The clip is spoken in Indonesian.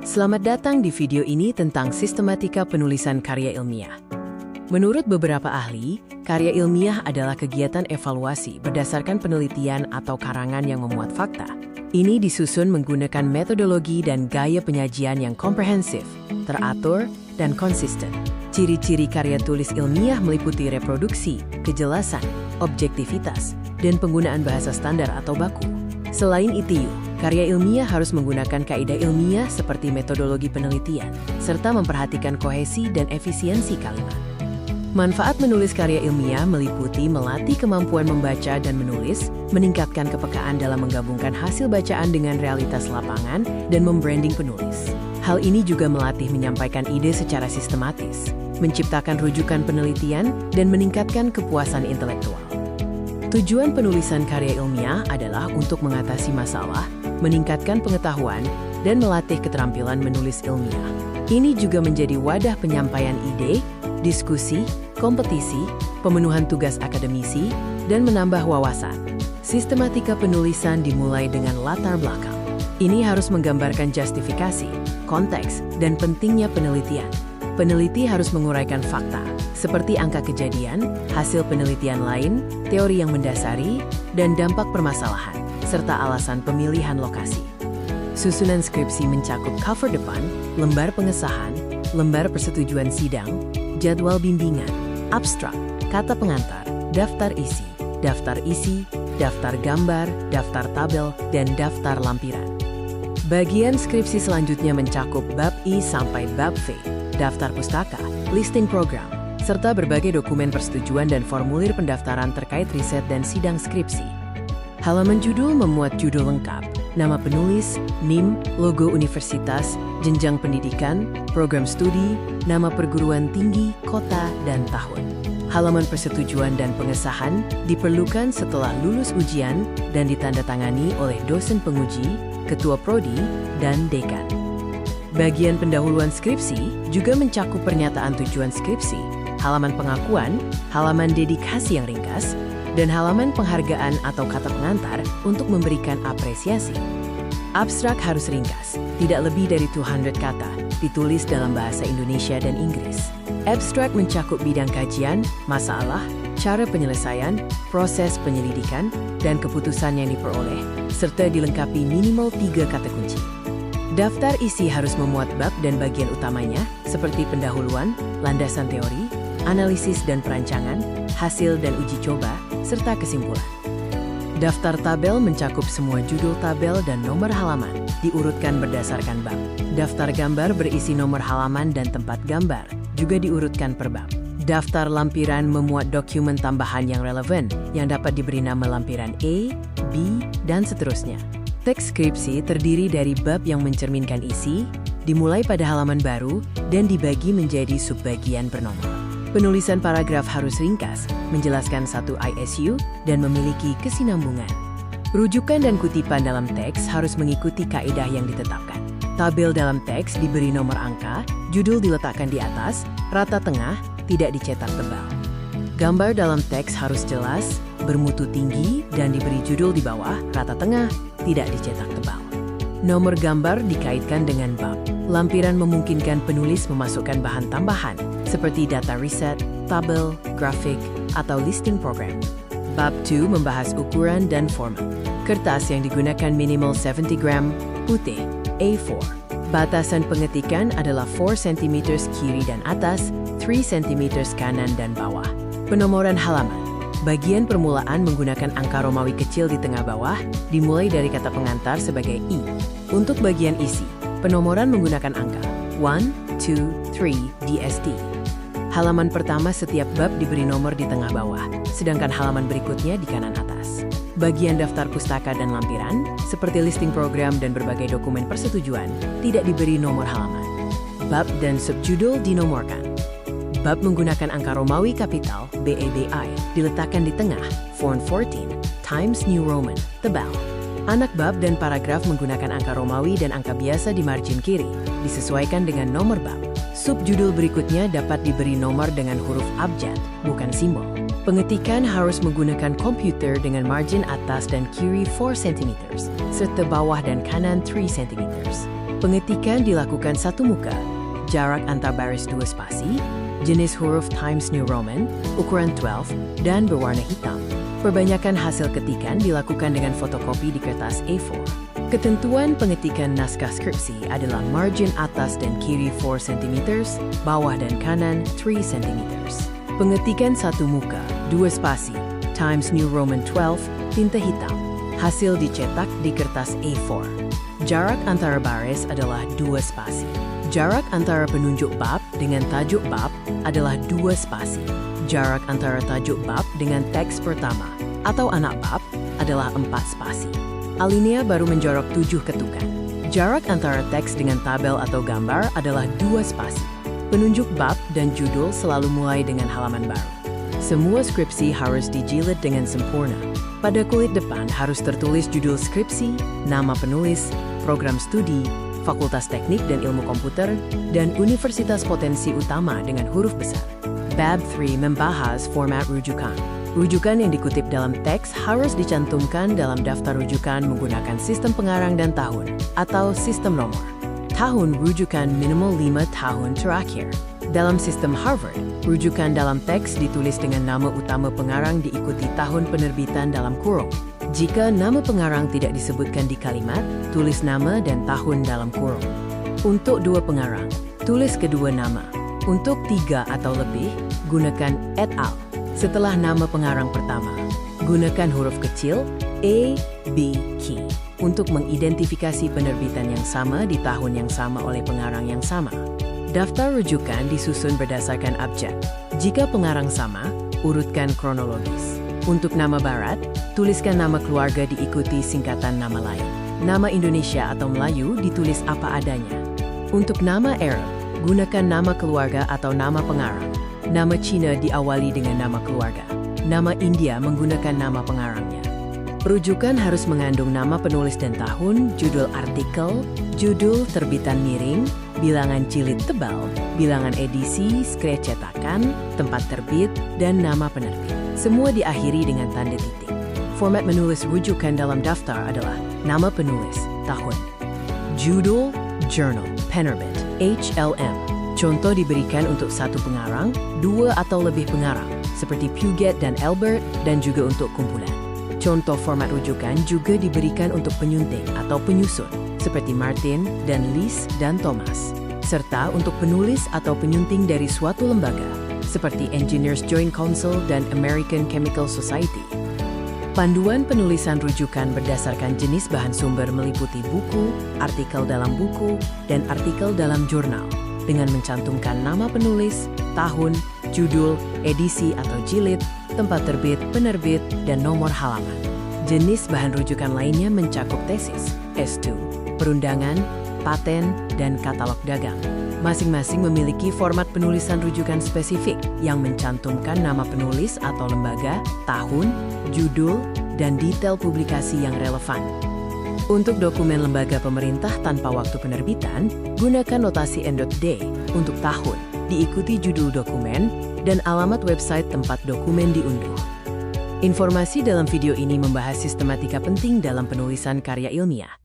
Selamat datang di video ini tentang sistematika penulisan karya ilmiah. Menurut beberapa ahli, karya ilmiah adalah kegiatan evaluasi berdasarkan penelitian atau karangan yang memuat fakta. Ini disusun menggunakan metodologi dan gaya penyajian yang komprehensif, teratur, dan konsisten. Ciri-ciri karya tulis ilmiah meliputi reproduksi, kejelasan, objektivitas, dan penggunaan bahasa standar atau baku. Selain itu, karya ilmiah harus menggunakan kaidah ilmiah seperti metodologi penelitian, serta memperhatikan kohesi dan efisiensi kalimat. Manfaat menulis karya ilmiah meliputi melatih kemampuan membaca dan menulis, meningkatkan kepekaan dalam menggabungkan hasil bacaan dengan realitas lapangan, dan membranding penulis. Hal ini juga melatih menyampaikan ide secara sistematis, menciptakan rujukan penelitian, dan meningkatkan kepuasan intelektual. Tujuan penulisan karya ilmiah adalah untuk mengatasi masalah, meningkatkan pengetahuan, dan melatih keterampilan menulis ilmiah. Ini juga menjadi wadah penyampaian ide, diskusi, kompetisi, pemenuhan tugas akademisi, dan menambah wawasan. Sistematika penulisan dimulai dengan latar belakang. Ini harus menggambarkan justifikasi, konteks, dan pentingnya penelitian. Peneliti harus menguraikan fakta, seperti angka kejadian, hasil penelitian lain, teori yang mendasari, dan dampak permasalahan, serta alasan pemilihan lokasi. Susunan skripsi mencakup cover depan, lembar pengesahan, lembar persetujuan sidang, jadwal bimbingan, abstrak, kata pengantar, daftar isi, daftar gambar, daftar tabel, dan daftar lampiran. Bagian skripsi selanjutnya mencakup bab I sampai bab V, daftar pustaka, listing program, serta berbagai dokumen persetujuan dan formulir pendaftaran terkait riset dan sidang skripsi. Halaman judul memuat judul lengkap, nama penulis, NIM, logo universitas, jenjang pendidikan, program studi, nama perguruan tinggi, kota, dan tahun. Halaman persetujuan dan pengesahan diperlukan setelah lulus ujian dan ditandatangani oleh dosen penguji, ketua prodi, dan dekan. Bagian pendahuluan skripsi juga mencakup pernyataan tujuan skripsi, halaman pengakuan, halaman dedikasi yang ringkas, dan halaman penghargaan atau kata pengantar untuk memberikan apresiasi. Abstrak harus ringkas, tidak lebih dari 200 kata, ditulis dalam bahasa Indonesia dan Inggris. Abstrak mencakup bidang kajian, masalah, cara penyelesaian, proses penyelidikan, dan keputusan yang diperoleh, serta dilengkapi minimal 3 kata kunci. Daftar isi harus memuat bab dan bagian utamanya, seperti pendahuluan, landasan teori, analisis dan perancangan, hasil dan uji coba, serta kesimpulan. Daftar tabel mencakup semua judul tabel dan nomor halaman, diurutkan berdasarkan bab. Daftar gambar berisi nomor halaman dan tempat gambar, juga diurutkan per bab. Daftar lampiran memuat dokumen tambahan yang relevan, yang dapat diberi nama lampiran A, B, dan seterusnya. Teks skripsi terdiri dari bab yang mencerminkan isi, dimulai pada halaman baru, dan dibagi menjadi subbagian bernomor. Penulisan paragraf harus ringkas, menjelaskan satu ISU, dan memiliki kesinambungan. Rujukan dan kutipan dalam teks harus mengikuti kaidah yang ditetapkan. Tabel dalam teks diberi nomor angka, judul diletakkan di atas, rata tengah, tidak dicetak tebal. Gambar dalam teks harus jelas, bermutu tinggi, dan diberi judul di bawah, rata tengah, tidak dicetak tebal. Nomor gambar dikaitkan dengan bab. Lampiran memungkinkan penulis memasukkan bahan tambahan, seperti data riset, tabel, grafik, atau listing program. Bab 2 membahas ukuran dan format. Kertas yang digunakan minimal 70 gram, putih, A4. Batasan pengetikan adalah 4 cm kiri dan atas, 3 cm kanan dan bawah. Penomoran halaman. Bagian permulaan menggunakan angka Romawi kecil di tengah bawah, dimulai dari kata pengantar sebagai I. Untuk bagian isi, penomoran menggunakan angka 1, 2, 3, DST. Halaman pertama setiap bab diberi nomor di tengah bawah, sedangkan halaman berikutnya di kanan atas. Bagian daftar pustaka dan lampiran, seperti listing program dan berbagai dokumen persetujuan, tidak diberi nomor halaman. Bab dan subjudul dinomorkan. Bab menggunakan angka Romawi kapital, BABI, diletakkan di tengah, font 14, Times New Roman, tebal. Anak bab dan paragraf menggunakan angka Romawi dan angka biasa di margin kiri, disesuaikan dengan nomor bab. Subjudul berikutnya dapat diberi nomor dengan huruf abjad, bukan simbol. Pengetikan harus menggunakan komputer dengan margin atas dan kiri 4 cm, serta bawah dan kanan 3 cm. Pengetikan dilakukan satu muka, jarak antar baris 2 spasi, jenis huruf Times New Roman, ukuran 12, dan berwarna hitam. Perbanyakan hasil ketikan dilakukan dengan fotokopi di kertas A4. Ketentuan pengetikan naskah skripsi adalah margin atas dan kiri 4 cm, bawah dan kanan 3 cm. Pengetikan satu muka, 2 spasi, Times New Roman 12, tinta hitam. Hasil dicetak di kertas A4. Jarak antara baris adalah 2 spasi. Jarak antara penunjuk bab dengan tajuk bab adalah 2 spasi. Jarak antara tajuk bab dengan teks pertama atau anak bab adalah 4 spasi. Alinea baru menjorok 7 ketukan. Jarak antara teks dengan tabel atau gambar adalah 2 spasi. Penunjuk bab dan judul selalu mulai dengan halaman baru. Semua skripsi harus dijilid dengan sempurna. Pada kulit depan harus tertulis judul skripsi, nama penulis, program studi, Fakultas Teknik dan Ilmu Komputer, dan Universitas Potensi Utama dengan huruf besar. Bab 3 membahas format rujukan. Rujukan yang dikutip dalam teks harus dicantumkan dalam daftar rujukan menggunakan sistem pengarang dan tahun, atau sistem nomor. Tahun rujukan minimal 5 tahun terakhir. Dalam sistem Harvard, rujukan dalam teks ditulis dengan nama utama pengarang diikuti tahun penerbitan dalam kurung. Jika nama pengarang tidak disebutkan di kalimat, tulis nama dan tahun dalam kurung. Untuk 2 pengarang, tulis kedua nama. Untuk 3 atau lebih, gunakan et al. Setelah nama pengarang pertama, gunakan huruf kecil A, B, K untuk mengidentifikasi penerbitan yang sama di tahun yang sama oleh pengarang yang sama. Daftar rujukan disusun berdasarkan abjad. Jika pengarang sama, urutkan kronologis. Untuk nama barat, tuliskan nama keluarga diikuti singkatan nama lain. Nama Indonesia atau Melayu ditulis apa adanya. Untuk nama Arab, gunakan nama keluarga atau nama pengarang. Nama Cina diawali dengan nama keluarga. Nama India menggunakan nama pengarangnya. Rujukan harus mengandung nama penulis dan tahun, judul artikel, judul terbitan miring, bilangan jilid tebal, bilangan edisi, skre cetakan, tempat terbit, dan nama penerbit. Semua diakhiri dengan tanda titik. Format menulis rujukan dalam daftar adalah nama penulis, tahun, judul, journal, penerbit, HLM. Contoh diberikan untuk satu pengarang, 2 atau lebih pengarang, seperti Puget dan Albert, dan juga untuk kumpulan. Contoh format rujukan juga diberikan untuk penyunting atau penyusun, seperti Martin dan Liz dan Thomas, serta untuk penulis atau penyunting dari suatu lembaga, seperti Engineers Joint Council dan American Chemical Society. Panduan penulisan rujukan berdasarkan jenis bahan sumber meliputi buku, artikel dalam buku, dan artikel dalam jurnal, dengan mencantumkan nama penulis, tahun, judul, edisi atau jilid, tempat terbit, penerbit, dan nomor halaman. Jenis bahan rujukan lainnya mencakup tesis, S2, perundangan, paten, dan katalog dagang. Masing-masing memiliki format penulisan rujukan spesifik yang mencantumkan nama penulis atau lembaga, tahun, judul, dan detail publikasi yang relevan. Untuk dokumen lembaga pemerintah tanpa waktu penerbitan, gunakan notasi N.D untuk tahun, diikuti judul dokumen, dan alamat website tempat dokumen diunduh. Informasi dalam video ini membahas sistematika penting dalam penulisan karya ilmiah.